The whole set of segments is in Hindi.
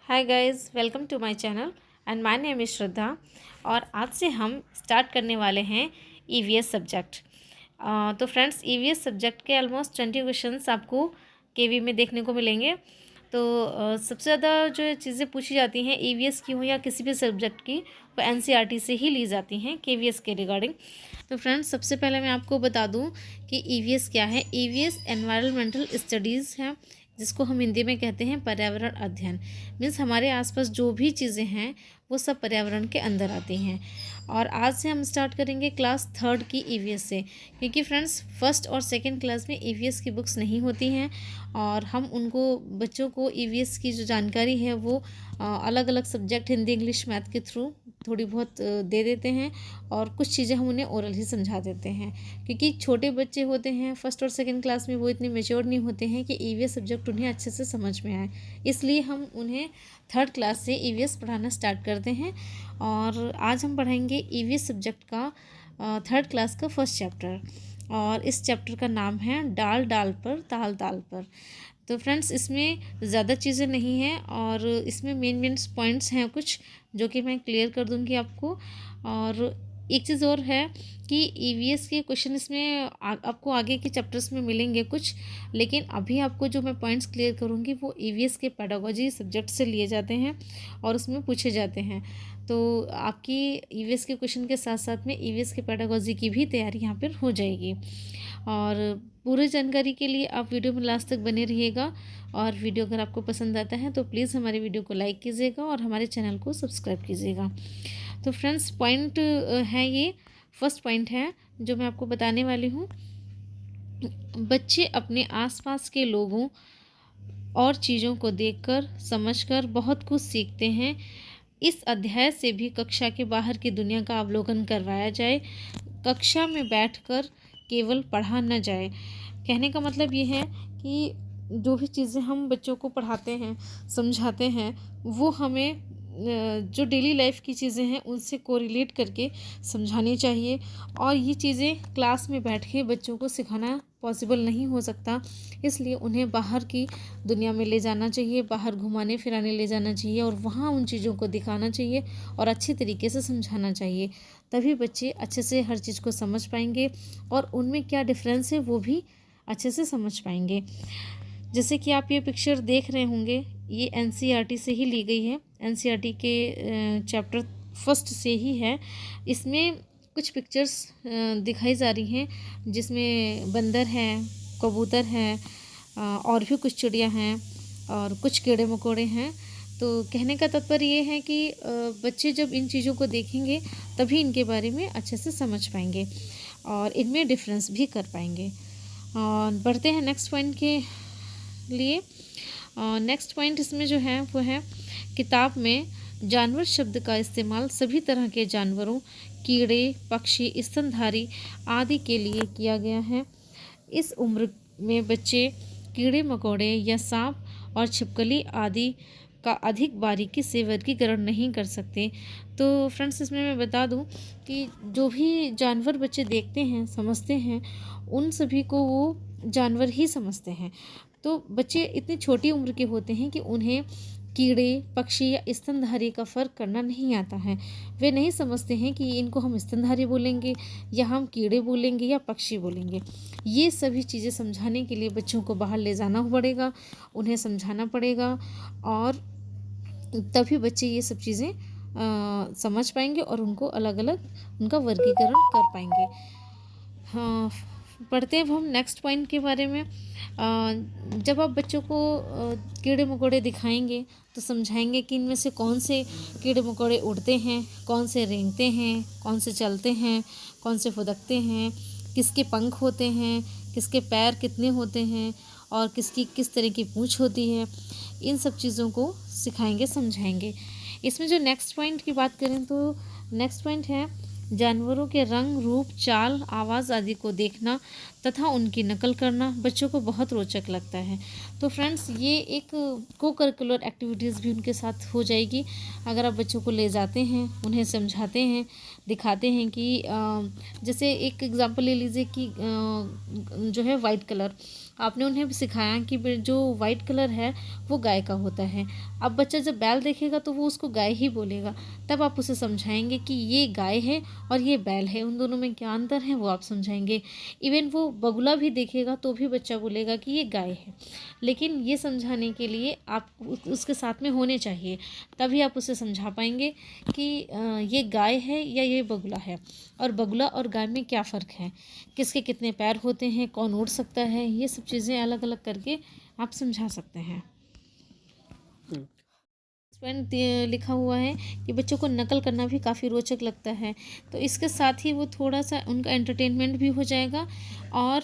Hi guys, welcome to my channel and my name is Shraddha. और आज से हम स्टार्ट करने वाले हैं ईवीएस सब्जेक्ट। तो फ्रेंड्स, ईवीएस सब्जेक्ट के ऑलमोस्ट 20 क्वेश्चंस आपको केवी में देखने को मिलेंगे। तो सबसे ज़्यादा जो चीज़ें पूछी जाती हैं ईवीएस की हो या किसी भी सब्जेक्ट की, वो एनसीईआरटी से ही ली जाती हैं केवीएस के रिगार्डिंग। तो फ्रेंड्स, सबसे पहले मैं आपको बता दूं कि ईवीएस क्या है। ईवीएस एनवायरमेंटल स्टडीज़ है, जिसको हम हिंदी में कहते हैं पर्यावरण अध्ययन। मीन्स हमारे आसपास जो भी चीज़ें हैं वो सब पर्यावरण के अंदर आती हैं। और आज से हम स्टार्ट करेंगे क्लास 3 की ईवीएस से, क्योंकि फ्रेंड्स फर्स्ट और सेकंड क्लास में ईवीएस की बुक्स नहीं होती हैं और हम उनको बच्चों को ईवीएस की जो जानकारी है वो अलग अलग सब्जेक्ट हिंदी इंग्लिश मैथ के थ्रू थोड़ी बहुत दे देते हैं और कुछ चीज़ें हम उन्हें ओरल ही समझा देते हैं, क्योंकि छोटे बच्चे होते हैं फर्स्ट और सेकंड क्लास में, वो इतने मेच्योर नहीं होते हैं कि ईवीएस सब्जेक्ट उन्हें अच्छे से समझ में आए। इसलिए हम उन्हें 3rd क्लास से ईवीएस पढ़ाना स्टार्ट करते हैं। और आज हम पढ़ाएंगे ईवीएस सब्जेक्ट का 3rd क्लास का फर्स्ट चैप्टर, और इस चैप्टर का नाम है डाल डाल पर ताल ताल पर। तो फ्रेंड्स, इसमें ज़्यादा चीज़ें नहीं हैं और इसमें मेन पॉइंट्स हैं कुछ जो कि मैं क्लियर कर दूंगी आपको। और एक चीज़ और है कि ईवीएस के क्वेश्चन इसमें आपको आगे के चैप्टर्स में मिलेंगे कुछ, लेकिन अभी आपको जो मैं पॉइंट्स क्लियर करूँगी वो ईवीएस के पेडागोजी सब्जेक्ट से लिए जाते हैं और उसमें पूछे जाते हैं। तो आपकी ईवीएस के क्वेश्चन के साथ साथ में ईवीएस के पेडागोजी की भी तैयारी यहाँ पर हो जाएगी। और पूरी जानकारी के लिए आप वीडियो में लास्ट तक बने रहिएगा। और वीडियो अगर आपको पसंद आता है तो प्लीज़ हमारे वीडियो को लाइक कीजिएगा और हमारे चैनल को सब्सक्राइब कीजिएगा। तो फ्रेंड्स, पॉइंट है, ये फर्स्ट पॉइंट है जो मैं आपको बताने वाली हूँ। बच्चे अपने आसपास के लोगों और चीज़ों को देखकर समझकर बहुत कुछ सीखते हैं। इस अध्याय से भी कक्षा के बाहर की दुनिया का अवलोकन करवाया जाए। कक्षा में बैठकर केवल पढ़ा न जाए। कहने का मतलब ये है कि जो भी चीज़ें हम बच्चों को पढ़ाते हैं समझाते हैं वो हमें जो डेली लाइफ की चीज़ें हैं उनसे कोरिलेट करके समझानी चाहिए। और ये चीज़ें क्लास में बैठ के बच्चों को सिखाना पॉसिबल नहीं हो सकता, इसलिए उन्हें बाहर की दुनिया में ले जाना चाहिए, बाहर घुमाने फिराने ले जाना चाहिए और वहाँ उन चीज़ों को दिखाना चाहिए और अच्छी तरीके से समझाना चाहिए। तभी बच्चे अच्छे से हर चीज़ को समझ पाएंगे और उनमें क्या डिफरेंस है वो भी अच्छे से समझ पाएंगे। जैसे कि आप ये पिक्चर देख रहे होंगे, ये एनसीईआरटी से ही ली गई है, एनसीईआरटी के चैप्टर फर्स्ट से ही है। इसमें कुछ पिक्चर्स दिखाई जा रही हैं जिसमें बंदर हैं, कबूतर हैं और भी कुछ चिड़िया हैं और कुछ कीड़े मकोड़े हैं। तो कहने का तात्पर्य ये है कि बच्चे जब इन चीज़ों को देखेंगे तभी इनके बारे में अच्छे से समझ पाएंगे और इनमें डिफरेंस भी कर पाएंगे। और बढ़ते हैं नेक्स्ट पॉइंट के लिए। नेक्स्ट पॉइंट इसमें जो है वो है, किताब में जानवर शब्द का इस्तेमाल सभी तरह के जानवरों, कीड़े, पक्षी, स्तनधारी आदि के लिए किया गया है। इस उम्र में बच्चे कीड़े मकोड़े या सांप और छिपकली आदि का अधिक बारीकी से वर्गीकरण नहीं कर सकते। तो फ्रेंड्स, इसमें मैं बता दूं कि जो भी जानवर बच्चे देखते हैं समझते हैं उन सभी को वो जानवर ही समझते हैं। तो बच्चे इतनी छोटी उम्र के होते हैं कि उन्हें कीड़े, पक्षी या स्तनधारी का फ़र्क करना नहीं आता है। वे नहीं समझते हैं कि इनको हम स्तनधारी बोलेंगे या हम कीड़े बोलेंगे या पक्षी बोलेंगे। ये सभी चीज़ें समझाने के लिए बच्चों को बाहर ले जाना पड़ेगा, उन्हें समझाना पड़ेगा और तभी बच्चे ये सब चीज़ें समझ पाएंगे और उनको अलग अलग उनका वर्गीकरण कर पाएंगे। हाँ, पढ़ते हैं हम नेक्स्ट पॉइंट के बारे में। जब आप बच्चों को कीड़े मकोड़े दिखाएंगे तो समझाएंगे कि इनमें से कौन से कीड़े मकोड़े उड़ते हैं, कौन से रेंगते हैं, कौन से चलते हैं, कौन से फुदकते हैं, किसके पंख होते हैं, किसके पैर कितने होते हैं और किसकी किस तरह की पूँछ होती है। इन सब चीज़ों को सिखाएंगे, समझाएंगे। इसमें जो नेक्स्ट पॉइंट की बात करें तो नेक्स्ट पॉइंट है, जानवरों के रंग, रूप, चाल, आवाज़ आदि को देखना तथा उनकी नकल करना बच्चों को बहुत रोचक लगता है। तो फ्रेंड्स, ये एक को करिकुलर एक्टिविटीज़ भी उनके साथ हो जाएगी अगर आप बच्चों को ले जाते हैं, उन्हें समझाते हैं, दिखाते हैं कि जैसे एक एग्जांपल ले लीजिए कि जो है वाइट कलर, आपने उन्हें सिखाया कि जो वाइट कलर है वो गाय का होता है। अब बच्चा जब बैल देखेगा तो वो उसको गाय ही बोलेगा। तब आप उसे समझाएंगे कि ये गाय है और ये बैल है, उन दोनों में क्या अंतर है वो आप समझाएंगे। इवन वो बगुला भी देखेगा तो भी बच्चा बोलेगा कि ये गाय है। लेकिन ये समझाने के लिए आप उसके साथ में होने चाहिए, तभी आप उसे समझा पाएंगे कि ये गाय है या ये बगुला है, और बगुला और गाय में क्या फ़र्क है, किसके कितने पैर होते हैं, कौन उड़ सकता है, ये सब चीज़ें अलग अलग करके आप समझा सकते हैं। पॉइंट लिखा हुआ है कि बच्चों को नकल करना भी काफ़ी रोचक लगता है, तो इसके साथ ही वो थोड़ा सा उनका एंटरटेनमेंट भी हो जाएगा, और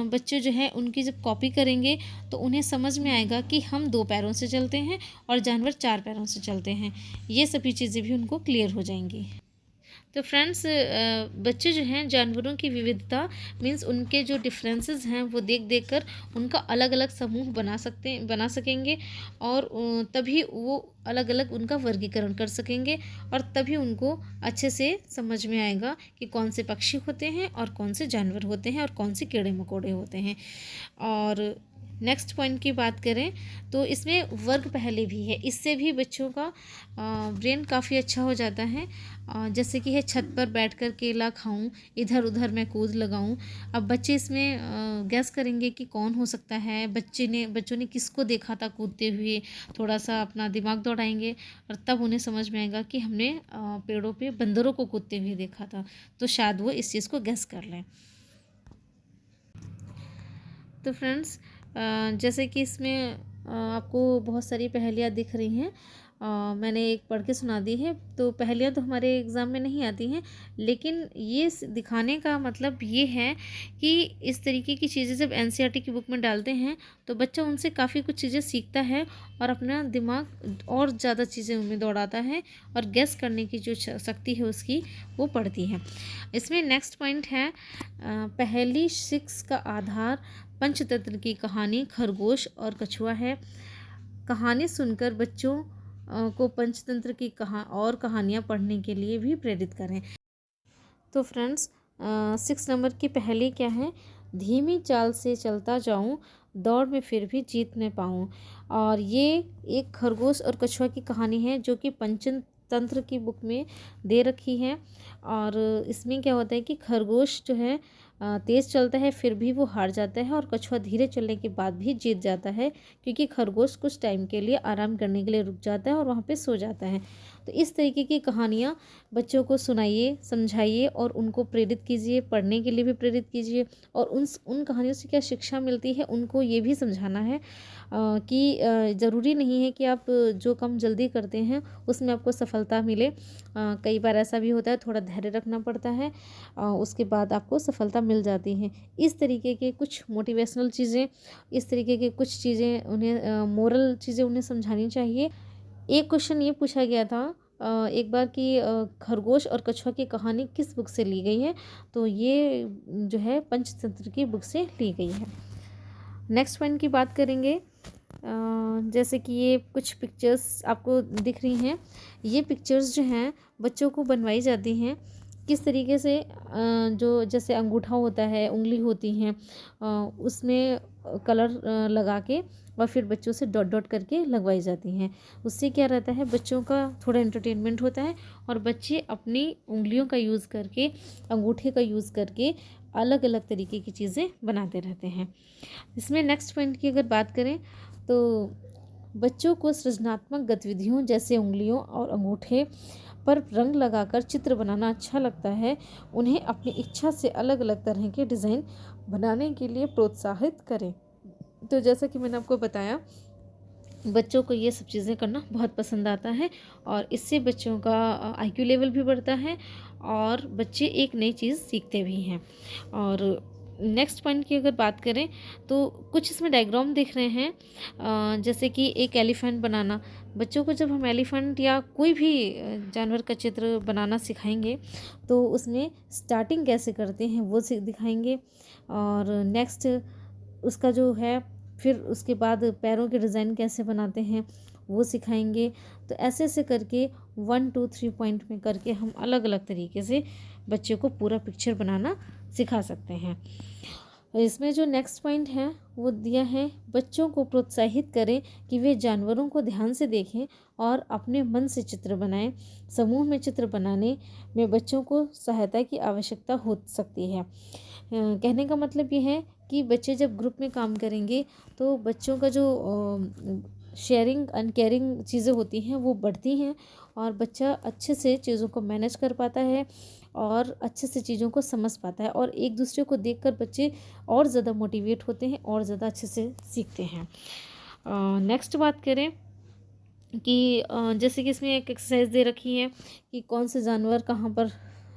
बच्चे जो है उनकी जब कॉपी करेंगे तो उन्हें समझ में आएगा कि हम 2 पैरों से चलते हैं और जानवर 4 पैरों से चलते हैं। ये सभी चीज़ें भी उनको क्लियर हो जाएंगी। तो फ्रेंड्स, बच्चे जो हैं जानवरों की विविधता मीन्स उनके जो डिफरेंसेस हैं वो देख देख कर उनका अलग अलग समूह बना सकेंगे, और तभी वो अलग अलग उनका वर्गीकरण कर सकेंगे, और तभी उनको अच्छे से समझ में आएगा कि कौन से पक्षी होते हैं और कौन से जानवर होते हैं और कौन से कीड़े मकोड़े होते हैं। और नेक्स्ट पॉइंट की बात करें तो इसमें वर्ग पहले भी है, इससे भी बच्चों का ब्रेन काफ़ी अच्छा हो जाता है। जैसे कि है छत पर बैठकर केला खाऊं, इधर उधर मैं कूद लगाऊं। अब बच्चे इसमें गैस करेंगे कि कौन हो सकता है, बच्चों ने किसको देखा था कूदते हुए, थोड़ा सा अपना दिमाग दौड़ाएंगे और तब उन्हें समझ में आएगा कि हमने पेड़ों पे बंदरों को कूदते हुए देखा था, तो शायद वो इस चीज़ को गैस कर लें। तो फ्रेंड्स, जैसे कि इसमें आपको बहुत सारी पहेलियाँ दिख रही हैं, मैंने एक पढ़ के सुना दी है। तो पहेलियाँ तो हमारे एग्ज़ाम में नहीं आती हैं, लेकिन ये दिखाने का मतलब ये है कि इस तरीके की चीज़ें जब एनसीईआरटी की बुक में डालते हैं तो बच्चा उनसे काफ़ी कुछ चीज़ें सीखता है और अपना दिमाग और ज़्यादा चीज़ें उनमें दौड़ाता है, और गेस करने की जो शक्ति है उसकी वो बढ़ती है। इसमें नेक्स्ट पॉइंट है, पहेली 6 का आधार पंचतंत्र की कहानी खरगोश और कछुआ है। कहानी सुनकर बच्चों को पंचतंत्र की कहानियाँ पढ़ने के लिए भी प्रेरित करें। तो फ्रेंड्स, 6 नंबर की पहेली क्या है, धीमी चाल से चलता जाऊं, दौड़ में फिर भी जीत न पाऊं। और ये एक खरगोश और कछुआ की कहानी है जो कि पंचतंत्र की बुक में दे रखी है। और इसमें क्या होता है कि खरगोश जो है तेज़ चलता है फिर भी वो हार जाता है, और कछुआ धीरे चलने के बाद भी जीत जाता है, क्योंकि खरगोश कुछ टाइम के लिए आराम करने के लिए रुक जाता है और वहाँ पे सो जाता है। तो इस तरीके की कहानियाँ बच्चों को सुनाइए, समझाइए और उनको प्रेरित कीजिए, पढ़ने के लिए भी प्रेरित कीजिए, और उन कहानियों से क्या शिक्षा मिलती है उनको ये भी समझाना है कि ज़रूरी नहीं है कि आप जो काम जल्दी करते हैं उसमें आपको सफलता मिले। कई बार ऐसा भी होता है, थोड़ा धैर्य रखना पड़ता है, उसके बाद आपको सफलता मिल जाती है। इस तरीके के कुछ मोटिवेशनल चीज़ें, इस तरीके के कुछ चीज़ें उन्हें मोरल चीज़ें उन्हें समझानी चाहिए। एक क्वेश्चन ये पूछा गया था एक बार कि खरगोश और कछुआ की कहानी किस बुक से ली गई है, तो ये जो है पंचतंत्र की बुक से ली गई है। नेक्स्ट पॉइंट की बात करेंगे, जैसे कि ये कुछ पिक्चर्स आपको दिख रही हैं, ये पिक्चर्स जो हैं बच्चों को बनवाई जाती हैं किस तरीके से, जो जैसे अंगूठा होता है, उंगली होती हैं, उसमें कलर लगा के और फिर बच्चों से डॉट डॉट करके लगवाई जाती हैं। उससे क्या रहता है, बच्चों का थोड़ा एंटरटेनमेंट होता है और बच्चे अपनी उंगलियों का यूज़ करके, अंगूठे का यूज़ करके अलग अलग तरीके की चीज़ें बनाते रहते हैं। इसमें नेक्स्ट पॉइंट की अगर बात करें तो बच्चों को सृजनात्मक गतिविधियों जैसे उंगलियों और अंगूठे पर रंग लगाकर चित्र बनाना अच्छा लगता है। उन्हें अपनी इच्छा से अलग अलग तरह के डिज़ाइन बनाने के लिए प्रोत्साहित करें। तो जैसा कि मैंने आपको बताया, बच्चों को ये सब चीज़ें करना बहुत पसंद आता है, और इससे बच्चों का IQ लेवल भी बढ़ता है और बच्चे एक नई चीज़ सीखते भी हैं। और नेक्स्ट पॉइंट की अगर बात करें तो कुछ इसमें डायग्राम दिख रहे हैं, जैसे कि एक एलिफेंट बनाना। बच्चों को जब हम एलिफेंट या कोई भी जानवर का चित्र बनाना सिखाएंगे तो उसमें स्टार्टिंग कैसे करते हैं वो दिखाएंगे, और नेक्स्ट उसका जो है फिर उसके बाद पैरों के डिज़ाइन कैसे बनाते हैं वो सिखाएंगे। तो ऐसे ऐसे करके 1 2 3 पॉइंट में करके हम अलग अलग तरीके से बच्चे को पूरा पिक्चर बनाना सिखा सकते हैं। इसमें जो नेक्स्ट पॉइंट है वो दिया है, बच्चों को प्रोत्साहित करें कि वे जानवरों को ध्यान से देखें और अपने मन से चित्र बनाएं। समूह में चित्र बनाने में बच्चों को सहायता की आवश्यकता हो सकती है। कहने का मतलब ये है कि बच्चे जब ग्रुप में काम करेंगे तो बच्चों का जो शेयरिंग एंड केयरिंग चीज़ें होती हैं वो बढ़ती हैं और बच्चा अच्छे से चीज़ों को मैनेज कर पाता है और अच्छे से चीज़ों को समझ पाता है और एक दूसरे को देखकर बच्चे और ज़्यादा मोटिवेट होते हैं और ज़्यादा अच्छे से सीखते हैं। नेक्स्ट बात करें कि जैसे कि इसमें एक एक्सरसाइज दे रखी है कि कौन से जानवर कहाँ पर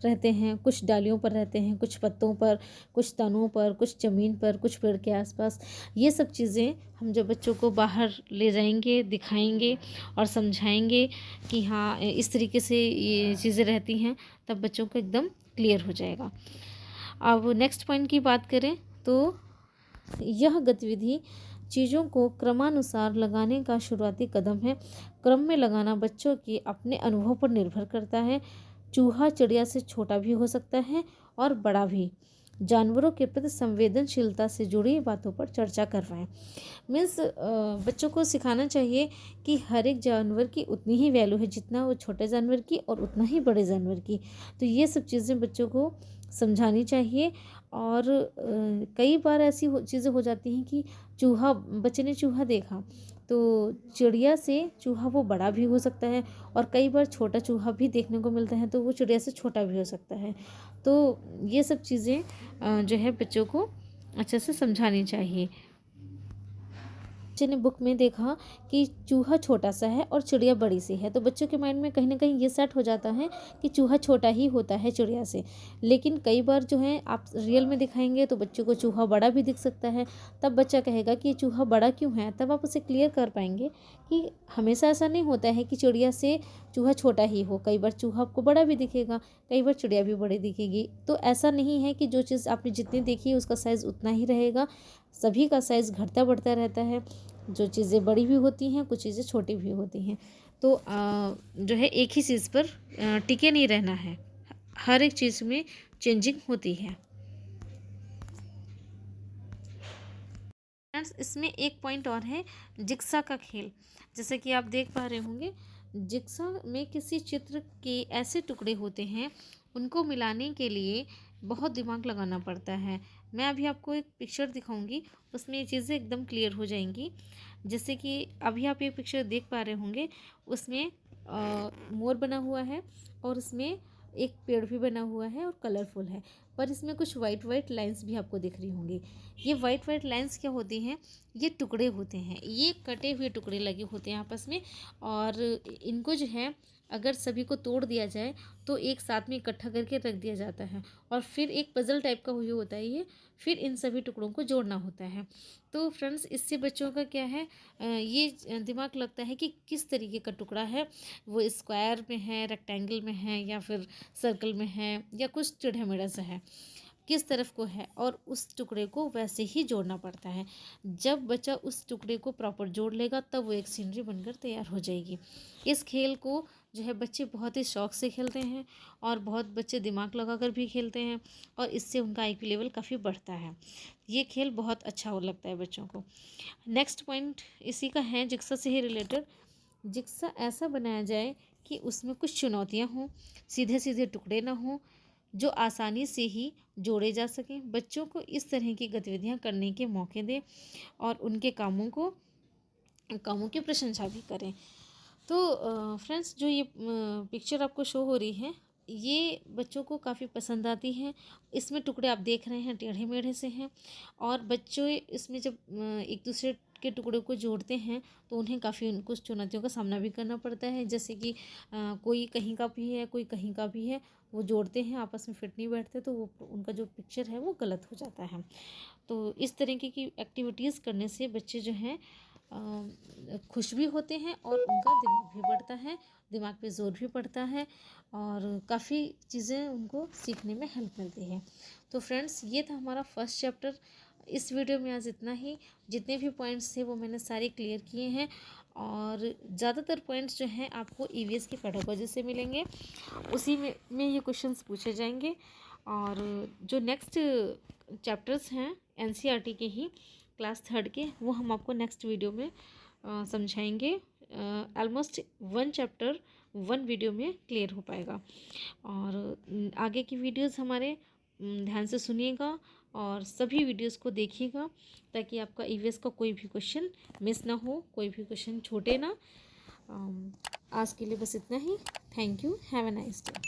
रहते हैं। कुछ डालियों पर रहते हैं, कुछ पत्तों पर, कुछ तनों पर, कुछ ज़मीन पर, कुछ पेड़ के आसपास। ये सब चीज़ें हम जब बच्चों को बाहर ले जाएंगे, दिखाएंगे और समझाएंगे कि हाँ इस तरीके से ये चीज़ें रहती हैं, तब बच्चों को एकदम क्लियर हो जाएगा। अब नेक्स्ट पॉइंट की बात करें तो यह गतिविधि चीज़ों को क्रमानुसार लगाने का शुरुआती कदम है। क्रम में लगाना बच्चों के अपने अनुभव पर निर्भर करता है। चूहा चिड़िया से छोटा भी हो सकता है और बड़ा भी। जानवरों के प्रति संवेदनशीलता से जुड़ी बातों पर चर्चा करवाएं। मीन्स बच्चों को सिखाना चाहिए कि हर एक जानवर की उतनी ही वैल्यू है जितना वो छोटे जानवर की और उतना ही बड़े जानवर की। तो ये सब चीज़ें बच्चों को समझानी चाहिए। और कई बार ऐसी चीज़ें हो जाती हैं कि बच्चे ने चूहा देखा तो चिड़िया से चूहा वो बड़ा भी हो सकता है और कई बार छोटा चूहा भी देखने को मिलता है तो वो चिड़िया से छोटा भी हो सकता है। तो ये सब चीज़ें जो है बच्चों को अच्छे से समझानी चाहिए। बच्चे ने बुक में देखा कि चूहा छोटा सा है और चिड़िया बड़ी सी है तो बच्चों के माइंड में कहीं ना कहीं ये सेट हो जाता है कि चूहा छोटा ही होता है चिड़िया से। लेकिन कई बार जो है आप रियल में दिखाएंगे तो बच्चों को चूहा बड़ा भी दिख सकता है। तब बच्चा कहेगा कि ये चूहा बड़ा क्यों है, तब आप उसे क्लियर कर पाएंगे कि हमेशा ऐसा नहीं होता है कि चिड़िया से चूहा छोटा ही हो। कई बार चूहा आपको बड़ा भी दिखेगा, कई बार चिड़िया भी बड़ी दिखेगी। तो ऐसा नहीं है कि जो चीज़ आपने जितनी देखी है उसका साइज़ उतना ही रहेगा। सभी का साइज़ घटता बढ़ता रहता है। जो चीज़ें बड़ी भी होती हैं, कुछ चीज़ें छोटी भी होती हैं। तो जो है एक ही चीज़ पर टिके नहीं रहना है, हर एक चीज़ में चेंजिंग होती है। फ्रेंड्स इसमें एक पॉइंट और है, जिक्सा का खेल। जैसे कि आप देख पा रहे होंगे, जिक्सा में किसी चित्र के ऐसे टुकड़े होते हैं, उनको मिलाने के लिए बहुत दिमाग लगाना पड़ता है। मैं अभी आपको एक पिक्चर दिखाऊंगी, उसमें ये चीज़ें एकदम क्लियर हो जाएंगी। जैसे कि अभी आप ये पिक्चर देख पा रहे होंगे, उसमें मोर बना हुआ है और उसमें एक पेड़ भी बना हुआ है और कलरफुल है, पर इसमें कुछ वाइट वाइट लाइंस भी आपको दिख रही होंगी। ये वाइट वाइट लाइंस क्या होती हैं? ये टुकड़े होते हैं, ये कटे हुए टुकड़े लगे होते हैं आपस में। और इनको जो है अगर सभी को तोड़ दिया जाए तो एक साथ में इकट्ठा करके रख दिया जाता है और फिर एक पज़ल टाइप का हुआ होता है ये, फिर इन सभी टुकड़ों को जोड़ना होता है। तो फ्रेंड्स इससे बच्चों का क्या है, ये दिमाग लगता है कि किस तरीके का टुकड़ा है, वो स्क्वायर में है, रेक्टेंगल में है या फिर सर्कल में है या कुछ टेढ़ा मेढ़ा सा है, किस तरफ को है, और उस टुकड़े को वैसे ही जोड़ना पड़ता है। जब बच्चा उस टुकड़े को प्रॉपर जोड़ लेगा तब वो एक सीनरी बनकर तैयार हो जाएगी। इस खेल को जो है बच्चे बहुत ही शौक से खेलते हैं और बहुत बच्चे दिमाग लगाकर भी खेलते हैं और इससे उनका IQ लेवल काफ़ी बढ़ता है। ये खेल बहुत अच्छा हो लगता है बच्चों को। नेक्स्ट पॉइंट इसी का है, जिक्सा से ही रिलेटेड। जिक्सा ऐसा बनाया जाए कि उसमें कुछ चुनौतियाँ हों, सीधे सीधे टुकड़े ना हों, जो आसानी से ही जोड़े जा सकें। बच्चों को इस तरह की गतिविधियां करने के मौके दें और उनके कामों की प्रशंसा भी करें। तो फ्रेंड्स जो ये पिक्चर आपको शो हो रही है, ये बच्चों को काफ़ी पसंद आती है। इसमें टुकड़े आप देख रहे हैं टेढ़े मेढ़े से हैं और बच्चों इसमें जब एक दूसरे के टुकड़ों को जोड़ते हैं तो उन्हें काफ़ी कुछ चुनौतियों का सामना भी करना पड़ता है। जैसे कि कोई कहीं का भी है, कोई कहीं का भी है, वो जोड़ते हैं, आपस में फिट नहीं बैठते तो वो उनका जो पिक्चर है वो गलत हो जाता है। तो इस तरीके की एक्टिविटीज़ करने से बच्चे जो हैं खुश भी होते हैं और उनका दिमाग भी बढ़ता है, दिमाग पे जोर भी पड़ता है और काफ़ी चीज़ें उनको सीखने में हेल्प मिलती है। तो फ्रेंड्स ये था हमारा फर्स्ट चैप्टर। इस वीडियो में आज इतना ही। जितने भी पॉइंट्स थे वो मैंने सारे क्लियर किए हैं और ज़्यादातर पॉइंट्स जो हैं आपको EVS की पेडागोजी से मिलेंगे, उसी में ये क्वेश्चंस पूछे जाएंगे। और जो नेक्स्ट चैप्टर्स हैं एनसीईआरटी के ही क्लास 3 के, वो हम आपको नेक्स्ट वीडियो में समझाएंगे। ऑलमोस्ट 1 चैप्टर 1 वीडियो में क्लियर हो पाएगा। और आगे की वीडियोस हमारे ध्यान से सुनिएगा और सभी वीडियोस को देखिएगा ताकि आपका ईवीएस का कोई भी क्वेश्चन मिस ना हो, कोई भी क्वेश्चन छूटे ना। आज के लिए बस इतना ही। Thank you. Have a nice day.